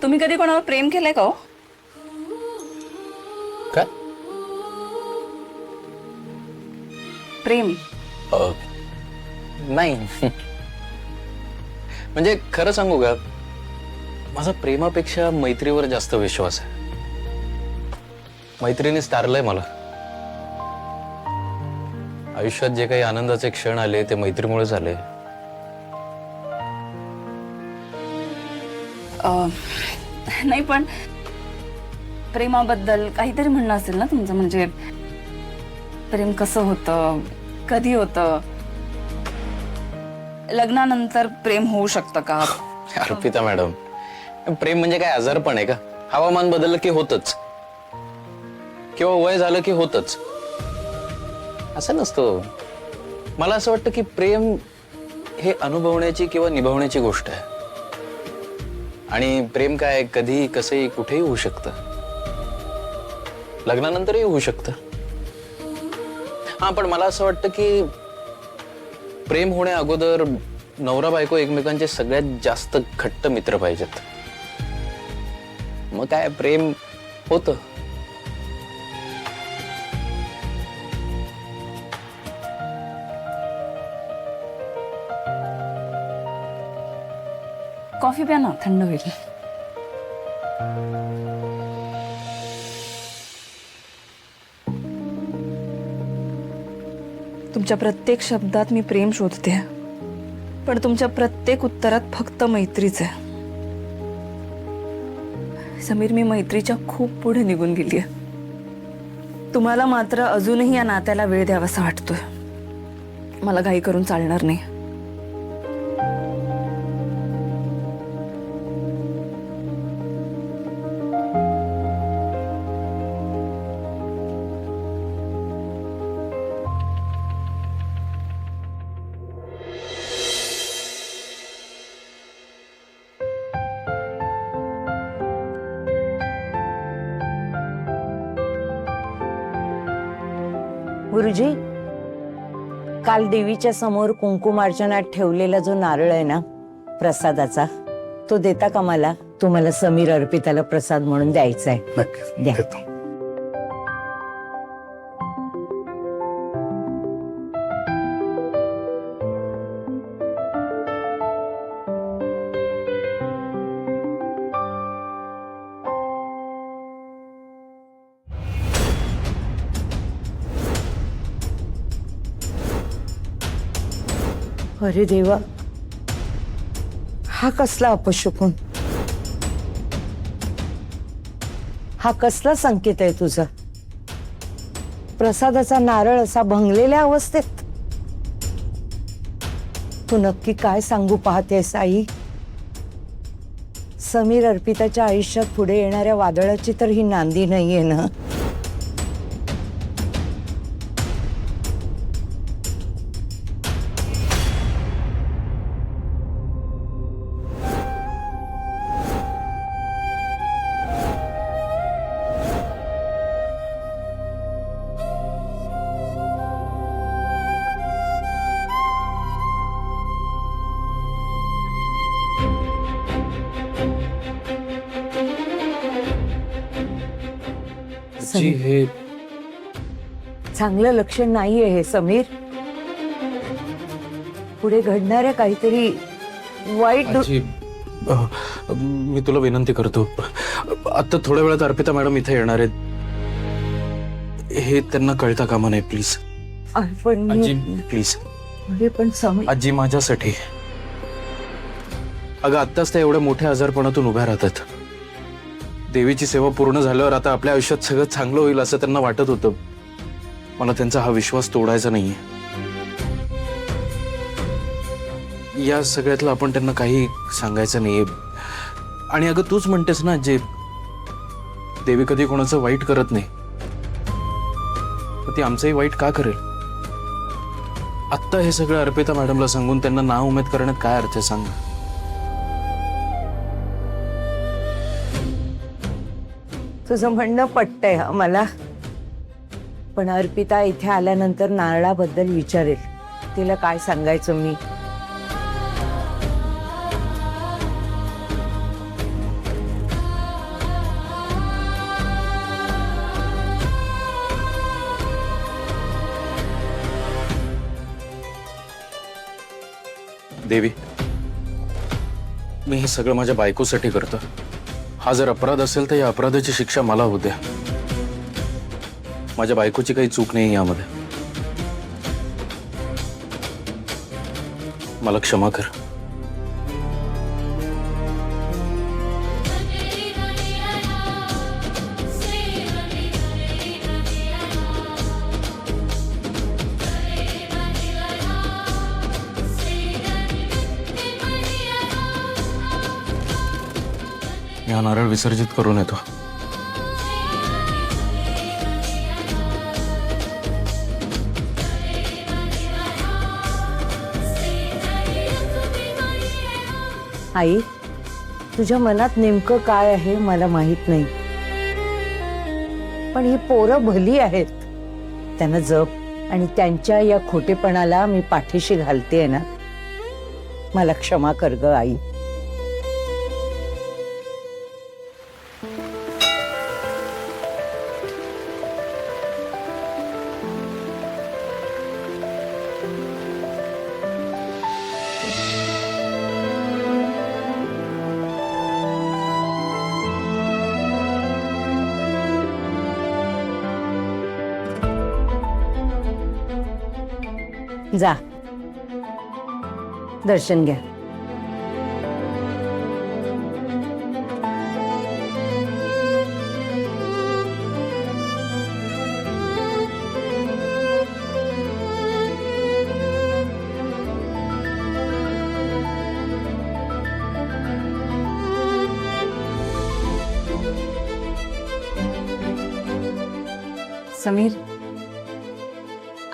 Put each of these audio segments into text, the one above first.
तुम्ही कधी कोणावर प्रेम केलंय का हो? काय? प्रेम? नाही. म्हणजे खरं सांगू का, माझा प्रेमापेक्षा मैत्रीवर जास्त विश्वास आहे. मैत्रीनेच तारलंय मला. आयुष्यात जे काही आनंदाचे क्षण आले ते मैत्रीमुळे झाले. नाही, पण प्रेमाबद्दल काहीतरी म्हणणं असेल ना तुमचं? म्हणजे प्रेम कसं होतं, कधी होतं, लग्नानंतर प्रेम होऊ शकतं का? अर्पिता मॅडम, प्रेम म्हणजे काय आजारपण आहे का? हवामान बदललं की होतच, किंवा वय झालं की होतच, असं नसतं. मला असं वाटतं की प्रेम हे अनुभवण्याची किंवा निभावण्याची गोष्ट आहे. आणि प्रेम काय कधी कसंही कुठेही होऊ शकतं, लग्नानंतरही होऊ शकतं. हा, पण मला असं वाटतं की प्रेम होण्या अगोदर नवरा बायको एकमेकांचे सगळ्यात जास्त घट्ट मित्र पाहिजेत. मग काय प्रेम होतं. कॉफी प्या ना, थंड होईल. तुमच्या प्रत्येक शब्दात मी प्रेम शोधते, पण तुमच्या प्रत्येक उत्तरात फक्त मैत्रीच आहे. समीर, मी मैत्रीच्या खूप पुढे निघून गेलीय. तुम्हाला मात्र अजूनही या नात्याला वेळ द्यावासा वाटतोय. मला घाई करून चालणार नाही. गुरुजी, काल देवीच्या समोर कुंकुमार्चनात ठेवलेला जो नारळ आहे ना प्रसादाचा, तो देता का मला? तुम्हाला समीर अर्पिताला प्रसाद म्हणून द्यायचा आहे. द्या. अरे देवा, हा कसला अपशकुन, हा कसला संकेत आहे तुझा? प्रसादाचा नारळ असा भंगलेल्या अवस्थेत. तू नक्की काय सांगू पाहतेस आई? समीर अर्पिताच्या आयुष्यात पुढे येणाऱ्या वादळाची तर ही नांदी नाहीये ना? जी, हे चांगलं लक्षण नाहीये हे समीर. पुढे घडणाऱ्या काहीतरी वाईट आजी, मी तुला विनंती करतो, आता थोड्या वेळात अर्पिता मॅडम इथे येणार आहेत. हे त्यांना कळता कामा नये, प्लीज. पण आजी प्लीज. अरे पण समीर, आजी माझ्यासाठी. अगं आत्ताच त्या एवढ्या मोठ्या आजारपणातून उभ्या राहतात. देवीची सेवा पूर्ण झाल्यावर आता आपल्या आयुष्यात सगळं चांगलं होईल असं त्यांना वाटत होतं. मला त्यांचा हा विश्वास तोडायचा नाहीये. या सगळ्यातलं आपण त्यांना काही सांगायचं नाहीये. आणि अगं तूच म्हणतेस ना, जे देवी कधी कोणाचं वाईट करत नाही, ती आमचंही वाईट का करेल? आत्ता हे सगळं अर्पिता मॅडमला सांगून त्यांना नाउमेद करण्यात काय अर्थ आहे सांग? तुझं म्हणणं पटतंय मला, पण अर्पिता इथे आल्यानंतर नारळाबद्दल विचारेल. तिला काय सांगायचं मी? देवी, मी हे सगळं माझ्या बायकोसाठी करतो. हा जर अपराध असेल तर या अपराधाची शिक्षा मला होऊ द्या. माझ्या बायकोची काही चूक नाही यामध्ये. मला क्षमा कर. मी हा नारळ विसर्जित करून येतो. आई, तुझ्या मनात नेमकं काय आहे मला माहित नाही, पण ही पोरं भली आहेत. त्यांना जप आणि त्यांच्या या खोटेपणाला मी पाठीशी घालतेय ना. मला क्षमा कर ग आई. जा, दर्शन घ्या. समीर,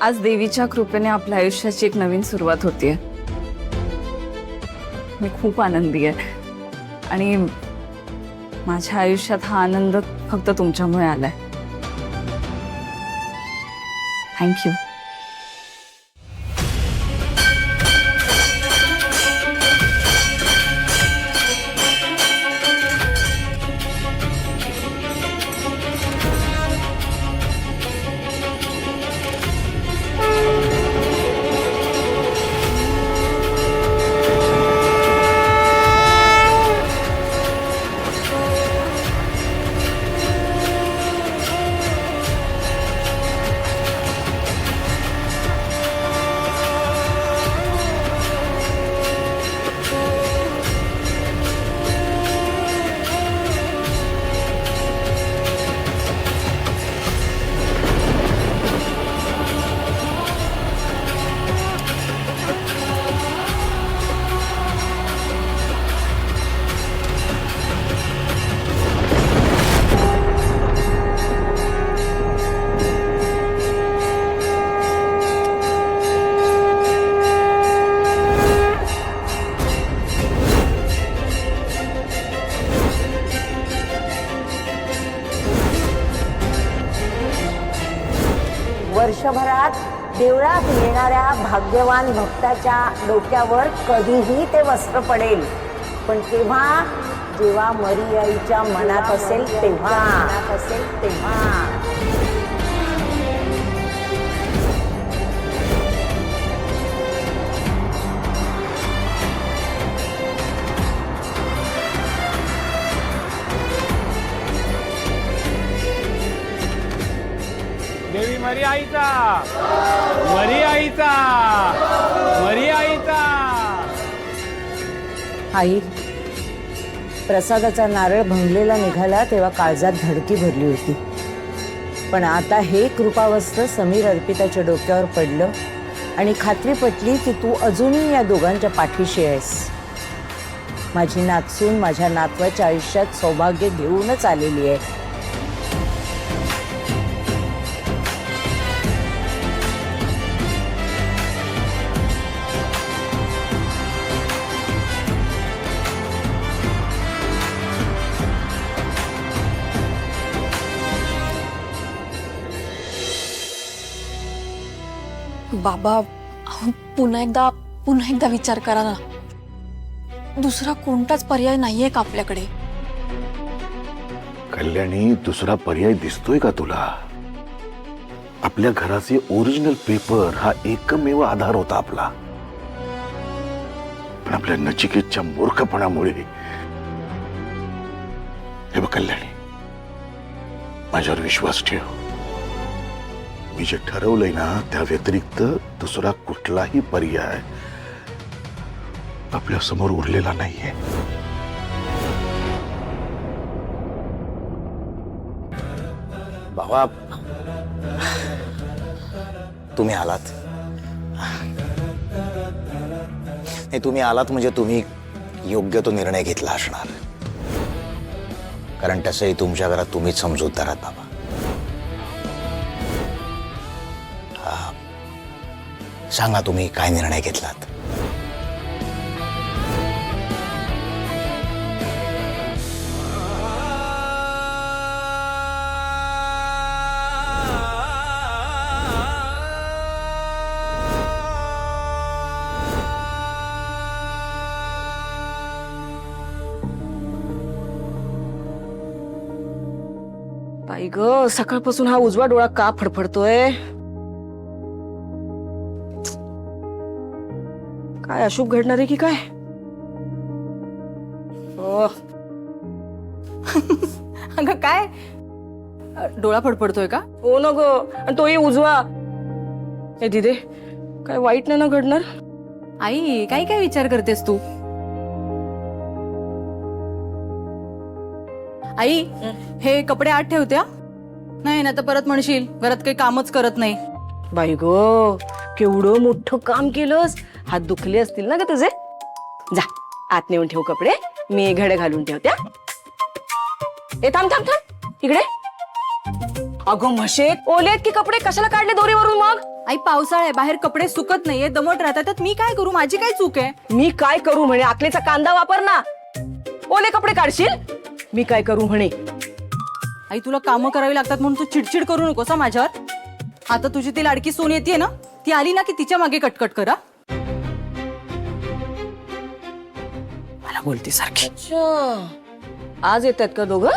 आज देवीच्या कृपेने आपल्या आयुष्याची एक नवीन सुरुवात होतीये. मी खूप आनंदी आहे आणि माझ्या आयुष्यात हा आनंद फक्त तुमच्यामुळे आलाय. थँक्यू. वर्षभरात देवळात येणाऱ्या भाग्यवान भक्ताच्या डोक्यावर कधीही ते वस्त्र पडेल, पण तेव्हा जेव्हा मरी आईच्या मनात असेल तेव्हा. देवी मरी आईचा, मरी आईचा, मरी आईचा. आई, प्रसादाचा नारळ भंगलेला निघाला तेव्हा काळजात धडकी भरली होती, पण आता हे कृपावस्त्र समीर अर्पिताच्या डोक्यावर पडलं आणि खात्री पटली की तू अजूनही या दोघांच्या पाठीशी आहेस. माझी नातसून माझ्या नातवाच्या आयुष्यात सौभाग्य घेऊनच आलेली आहे. बाबा, अहो, पुन्हा एकदा विचार करा ना. दुसरा कोणताच पर्याय नाहीये का आपल्याकडे? कल्याणी, दुसरा पर्याय दिसतोय का तुला? आपल्या घराचे ओरिजिनल पेपर हा एकमेव आधार होता आपला. पण आपल्या नचिकेतच्या मूर्खपणामुळे हे बघ कल्याणी, माझ्यावर विश्वास ठेव. मी जे ठरवलंय ना त्या व्यतिरिक्त दुसरा कुठलाही पर्याय आपल्या समोर उरलेला नाहीये. बाबा, तुम्ही आलात. नाही, तुम्ही आलात म्हणजे तुम्ही योग्य तो निर्णय घेतला असणार. कारण तसंही तुमच्या घरात तुम्हीच समजूतदार आहात बाबा. सांगा तुम्ही काय निर्णय घेतलात. बाई ग, सकाळपासून हा उजवा डोळा का फडफडतोय? काय अशुभ घडणार आहे की काय? अगं काय डोळा फडफडतोय का? हो ना ग, आणि तोही उजवा. हे दिदे, काय वाईट नाही ना घडणार? आई काय काय विचार करतेस तू? आई हे कपडे आत ठेवत्या नाही ना तर परत म्हणशील घरात काही कामच करत नाही. बाई ग, केवढं मोठं काम केलंस. हात दुखले असतील ना ग तुझे? जा आत नेऊन ठेव कपडे, मी घडे घालून ठेवत्या. ए थांब थांब थांब, इकडे. अगं म्हशे, ओलेत की कपडे? कशाला काढले दोरीवरून मग? आई पावसाळा आहे, बाहेर कपडे सुकत नाहीये, दमट राहतात, त्यात मी काय करू? माझी काय चूक आहे? मी काय करू म्हणे? आकलेचा कांदा वापर ना. ओले कपडे काढशील, मी काय करू म्हणे? आई तुला कामं करावी लागतात म्हणून तू चिडचिड करू नकोस हा माझ्यावर. आता तुझी ती लाडकी सून येते ना, ती आली ना की तिच्या मागे कटकट करा. मला बोलते सारखी. आज येतात का दोघं?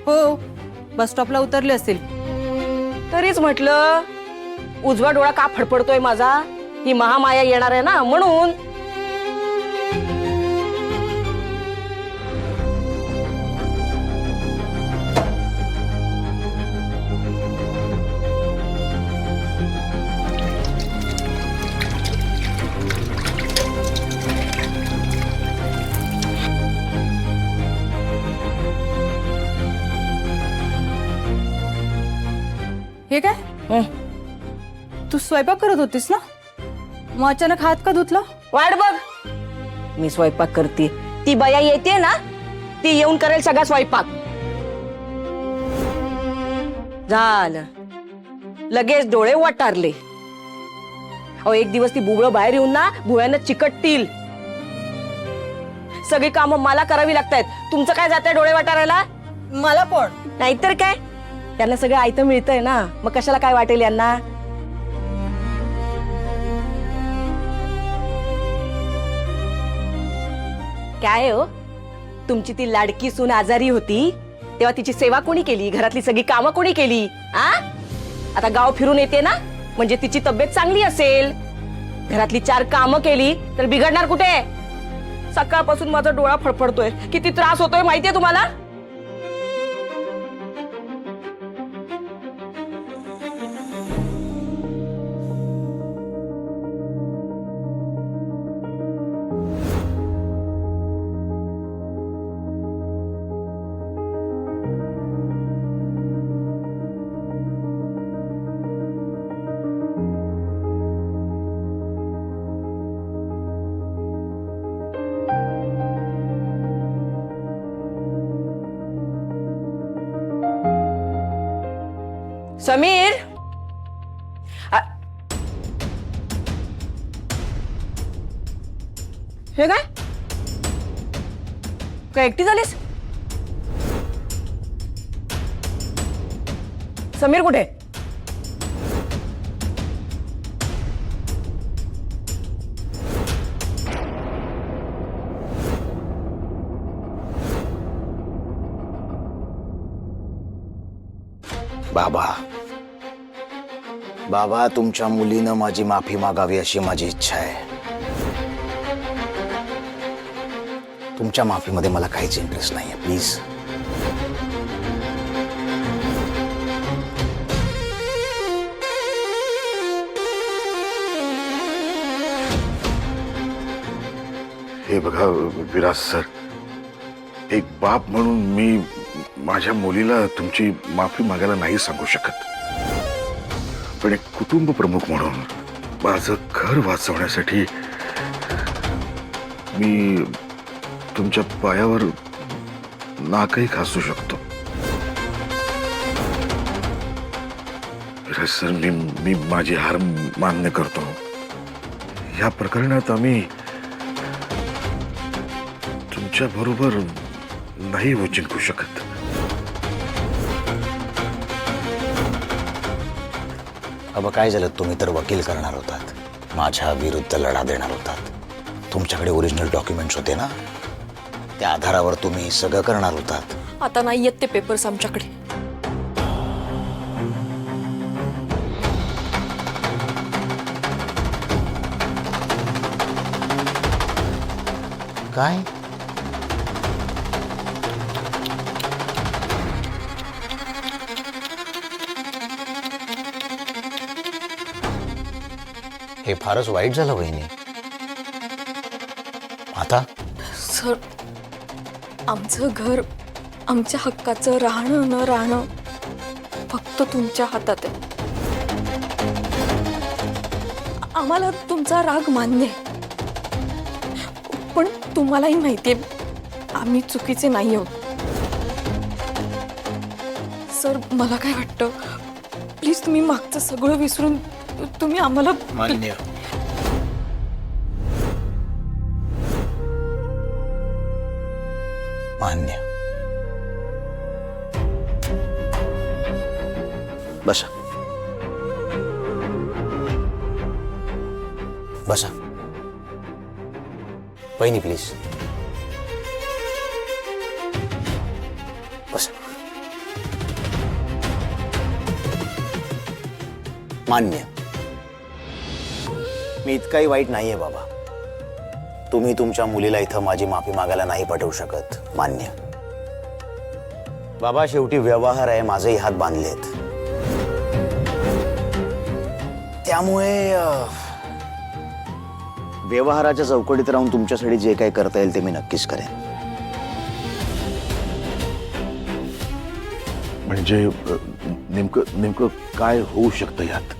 हो, बस स्टॉपला उतरले असतील. तरीच म्हटलं उजवा डोळा का फडफडतोय माझा? ही महामाया येणार आहे ना म्हणून. हे काय? तू स्वयंपाक करत होतीस ना, मग अचानक हात का धुतला? वाट बघ, मी स्वयंपाक करते. ती बया येते ना, ती येऊन करेल सगळा स्वयंपाक. झालं, लगेच डोळे वाटारले. अहो, एक दिवस ती बुबळं बाहेर येऊन ना भुवयानं चिकटतील. सगळी कामं मला करावी लागतायत. तुमचं काय जातंय डोळे वाटारायला? मला पण नाहीतर काय, त्यांना सगळं आयतं मिळतंय ना, मग कशाला काय वाटेल यांना? काय हो, तुमची ती लाडकी सून आजारी होती तेव्हा तिची सेवा कोणी केली? घरातली सगळी कामं कोणी केली? आता गाव फिरून येते ना, म्हणजे तिची तब्येत चांगली असेल. घरातली 4 कामं केली तर बिघडणार कुठे? सकाळपासून माझा डोळा फडफडतोय. किती त्रास होतोय माहितीये तुम्हाला? समीर, हे काय काय एकटी झालीस? समीर कुठे? बाबा, तुमच्या मुलीनं माझी माफी मागावी अशी माझी इच्छा आहे. तुमच्या माफीमध्ये मला काहीच इंटरेस्ट नाही आहे, प्लीज. हे बघा विराज सर, एक बाप म्हणून मी माझ्या मुलीला तुमची माफी मागायला नाही सांगू शकत, पण एक कुटुंब प्रमुख म्हणून माझं घर वाचवण्यासाठी मी तुमच्या पायावर नाकही घासू शकतो. विराज सर, मी माझी हार मान्य करतो. या प्रकरणात आम्ही तुमच्या बरोबर नाही जिंकू शकत. अब काय झालं, तुम्ही तर वकील करणार होतात, माझ्या विरुद्ध लढा देणार होतात. तुमच्याकडे ओरिजिनल डॉक्युमेंट्स होते ना, त्या आधारावर तुम्ही सगळं करणार होतात. आता नाही येत ते पेपर्स आमच्याकडे. काय? हे फारच वाईट झालं वहिनी. आता सर, आमचं घर, आमच्या हक्काचं राहणं न राहणं फक्त तुमच्या हातात आहे. आम्हाला तुमचा राग मान्य आहे, पण तुम्हालाही माहिती आहे आम्ही चुकीचे नाही आहोत. सर, मला काय वाटतं, प्लीज तुम्ही मागचं सगळं विसरून तुम्ही आम्हाला मान्य. मान्य. बसा. बसा. वहिनी प्लीज बसा. मान्य. मी इतकाही वाईट नाहीये बाबा. तुम्ही तुमच्या मुलीला इथं माझी माफी मागायला नाही पाठवू शकत. मान्य. बाबा, शेवटी व्यवहार आहे, माझेही हात बांधलेत. त्यामुळे व्यवहाराच्या चौकटीत राहून तुमच्यासाठी जे काही करता येईल ते मी नक्कीच करेन. म्हणजे नेमकं काय होऊ शकतं यात?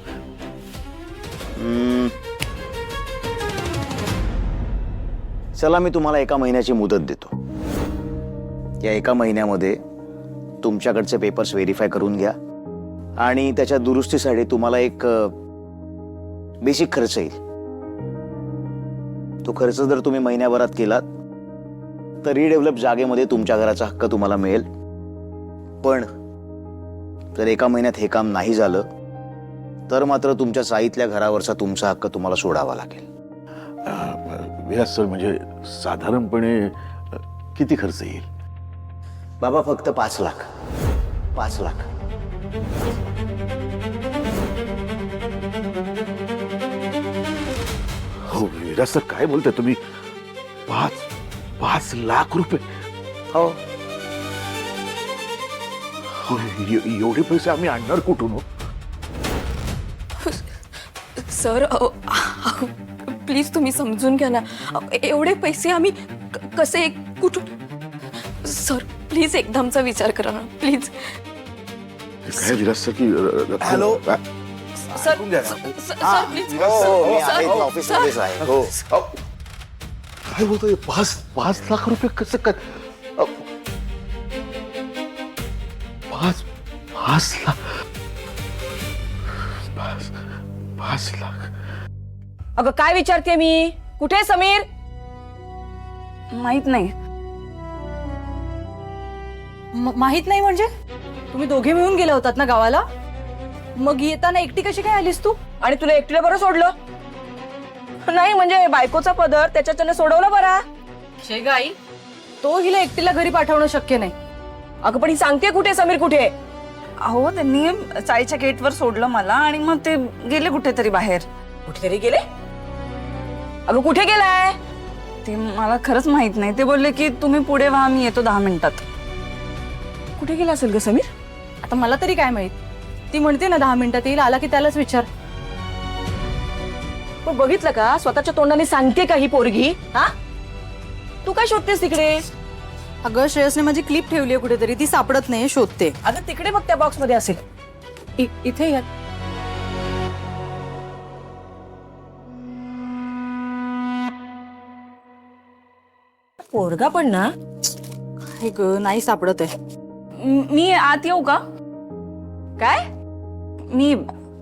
चला, मी तुम्हाला 1 महिन्याची मुदत देतो. या 1 महिन्यामध्ये तुमच्याकडचे पेपर्स व्हेरीफाय करून घ्या आणि त्याच्या दुरुस्तीसाठी तुम्हाला एक बेसिक खर्च येईल. तो खर्च जर तुम्ही महिन्याभरात केलात तर रिडेव्हलप जागेमध्ये तुमच्या घराचा हक्क तुम्हाला मिळेल. पण जर 1 महिन्यात हे काम नाही झालं तर मात्र तुमच्या साईतल्या घरावरचा तुमचा हक्क तुम्हाला सोडावा लागेल. विराज सर, म्हणजे साधारणपणे किती खर्च येईल? बाबा, फक्त 5 लाख. 5 लाख. हो विराज सर, काय बोलताय तुम्ही? 5 लाख रुपये? हो. हो, एवढे पैसे आम्ही आणणार कुठून हो? सर, प्लीज तुम्ही समजून घ्या ना. एवढे पैसे आम्ही कसे, कुठून? सर, प्लीज एकदामचा विचार करा ना, प्लीज. काय विराज सर की हॅलो. Sir, sir, please. मी आहे, ऑफिसमध्येच आहे. हो. काय बोलतोय? 5 लाख रुपये कसं काय? 5 लाख. 5 लाख. अगं काय विचारते मी? कुठे समीर? माहित नाही. माहित नाही म्हणजे? तुम्ही दोघे मिळून गेले होतात ना गावाला? मग येताना एकटी कशी काय आलीस तू? आणि तुला एकटीला बरं सोडलं? नाही म्हणजे बायकोचा पदर त्याच्याच्याने सोडवलं बरा. शेगाई, तो हिला एकटीला घरी पाठवणं शक्य नाही. अगं पण ही सांगते कुठे समीर कुठे? अहो, त्यांनी चाळीच्या गेटवर सोडलं मला आणि मग ते गेले कुठेतरी बाहेर. कुठेतरी गेले? अगं कुठे गेलाय? ते मला खरंच माहित नाही. ते बोलले की तुम्ही पुढे व्हा, मी येतो 10 मिनिटात. कुठे गेला असेल ग समीर? आता मला तरी काय माहित. ती म्हणते ना 10 मिनिटात येईल, आला की त्यालाच विचार. पण बघितलं का, स्वतःच्या तोंडाने सांगते का ही पोरगी? हा, तू काय शोधतेस तिकडे? अगं श्रेयसने माझी क्लिप ठेवली आहे कुठेतरी, ती सापडत नाही, शोधते. अगं तिकडे बघ, त्या बॉक्स मध्ये असेल. इथे या. पोरगा पण ना. हे ग, नाही सापडत आहे. मी आत येऊ का? काय? मी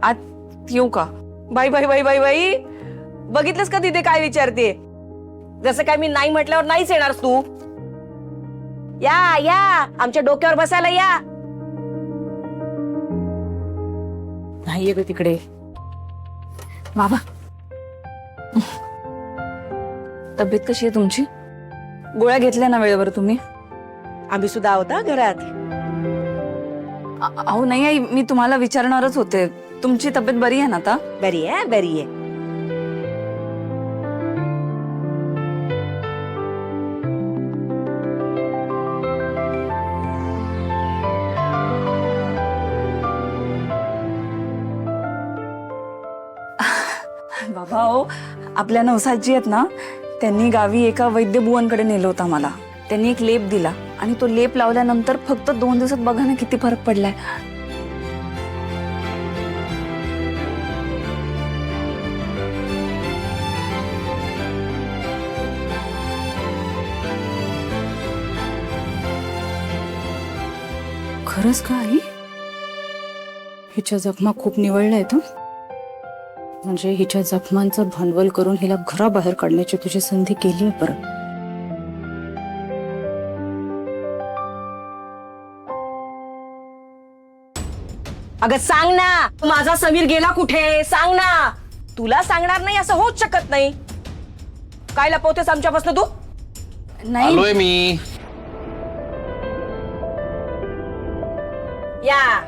आत येऊ का? बाई बाई बाई बाई बाई, बघितलंस का तिथे काय विचारते? जसं काय मी नाही म्हटल्यावर नाहीच येणारस तू. या या, आमच्या डोक्यावर बसायला या. नाहीये ग तिकडे. बाबा, तब्येत कशी आहे तुमची? गोळ्या घेतल्या ना वेळेवर तुम्ही? आम्ही सुद्धा आहोत हा घरात. अहो नाही आई, मी तुम्हाला विचारणारच होते, तुमची तब्येत बरी आहे ना आता? बरी आहे, बरी आहे. बाबा हो, आपल्या नवसाची आहेत ना, त्यांनी गावी एका वैद्यबुवांकडे नेलं होतं मला. त्यांनी एक लेप दिला आणि तो लेप लावल्यानंतर फक्त 2 दिवसात बघा ना किती फरक पडलाय. खरंच का आई? हिच्या जखमा खूप निवळल्या आहेत. म्हणजे हिच्या जखमांचं भांडवल करून हिला घराबाहेर काढण्याची तुझी संधी केली आहे परत. अगं सांग ना, माझा समीर गेला कुठे? सांग ना. तुला सांगणार नाही असं होऊच शकत नाही. काय लपवतेस आमच्यापासून तू? नाही आलोय मी. या,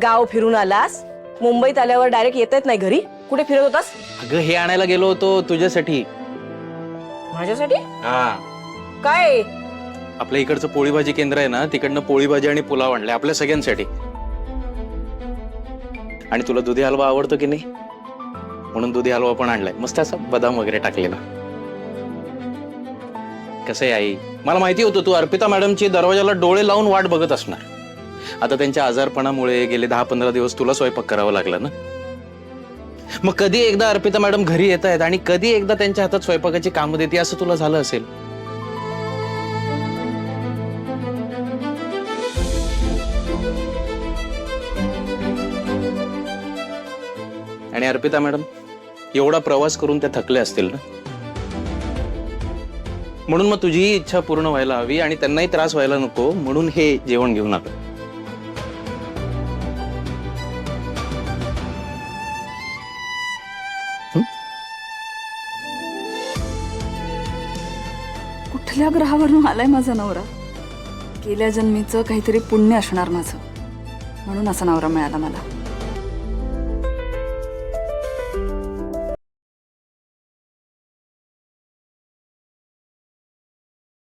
गाव फिरून आलास, मुंबईत आल्यावर डायरेक्ट येत नाही घरी. कुठे फिरत होतास? अगं हे आणायला गेलो होतो तुझ्यासाठी. माझ्यासाठी? हा, काय? आपल्या इकडचं पोळी भाजी केंद्र आहे ना, तिकडनं पोळी भाजी आणि पुलाव आणले आपल्या सगळ्यांसाठी. आणि तुला दुधी हलवा आवडतो की नाही, म्हणून दुधी हलवा पण आणलाय, मस्त असा बदाम वगैरे टाकलेला. कसं आहे आई, मला माहिती होतं तू अर्पिता मॅडमची दरवाजाला डोळे लावून वाट बघत असणार. आता त्यांच्या आजारपणामुळे गेले 10-15 दिवस तुला स्वयंपाक करावा लागला ना. मग कधी एकदा अर्पिता मॅडम घरी येत आहेत आणि कधी एकदा त्यांच्या हातात स्वयंपाकाची कामं देते असं तुला झालं असेल. आणि अर्पिता मॅडम एवढा प्रवास करून त्या थकल्या असतील ना, म्हणून मग तुझी इच्छा पूर्ण व्हायला हवी आणि त्यांनाही त्रास व्हायला नको, म्हणून हे जेवण घेऊन आलो. कुठल्या ग्रहावरून आलाय माझा नवरा? गेल्या जन्मीचं काहीतरी पुण्य असणार माझं, म्हणून असा नवरा मिळाला मला.